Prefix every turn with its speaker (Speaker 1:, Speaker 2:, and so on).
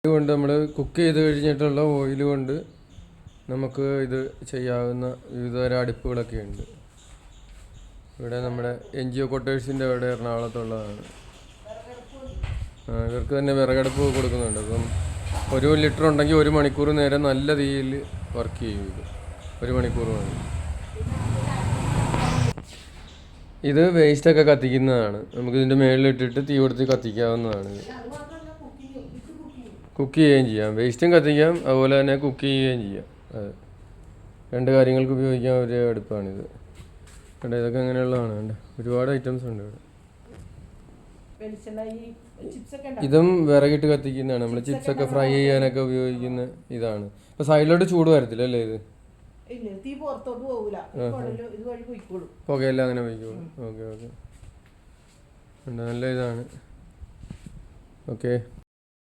Speaker 1: കൊണ്ട് നമ്മൾ കുക്ക് ചെയ്ത് കഴിഞ്ഞിട്ടുള്ള ഓയിൽ കൊണ്ട് നമുക്ക് ഇത് ചെയ്യാവുന്ന വിവിധതരം അടുപ്പുകളൊക്കെ ഉണ്ട്. ഇവിടെ നമ്മുടെ NGO ക്വാർട്ടേഴ്സിൻ്റെ അവിടെ എറണാകുളത്തുള്ളതാണ്. ഇവർക്ക് തന്നെ വിറകടുപ്പ് കൊടുക്കുന്നുണ്ട്. അപ്പം 1 ലിറ്റർ ഉണ്ടെങ്കിൽ 1 മണിക്കൂർ നേരം നല്ല തീയിൽ വർക്ക് ചെയ്യും. ഇത് 1 മണിക്കൂർ മതി. ഇത് വേസ്റ്റൊക്കെ കത്തിക്കുന്നതാണ്. നമുക്കിതിൻ്റെ മുകളിലിട്ടിട്ട് തീ കൊടുത്ത് കത്തിക്കാവുന്നതാണ്. കുക്ക് ചെയ്യുകയും ചെയ്യാം, വേസ്റ്റും കത്തിക്കാം, അതുപോലെ തന്നെ കുക്ക് ചെയ്യുകയും ചെയ്യാം. അതെ, 2 കാര്യങ്ങൾക്ക് ഉപയോഗിക്കാൻ ഒരു അടുപ്പാണിത്. കണ്ടോ, ഇതൊക്കെ അങ്ങനെയുള്ളതാണ്. കണ്ടോ, ഒരുപാട് ഐറ്റംസ് ഉണ്ട് ഇവിടെ. ഇതും വിറകിട്ട് കത്തിക്കുന്നതാണ്. നമ്മൾ ചിപ്സൊക്കെ ഫ്രൈ ചെയ്യാനൊക്കെ ഉപയോഗിക്കുന്ന ഇതാണ്. ഇപ്പൊ സൈഡിലോട്ട് ചൂട് വരത്തില്ല അല്ലേ? ഇത് പുകയെല്ലാം അങ്ങനെ പോയിക്കോളും. ഓക്കെ, നല്ല ഇതാണ്. ഓക്കെ.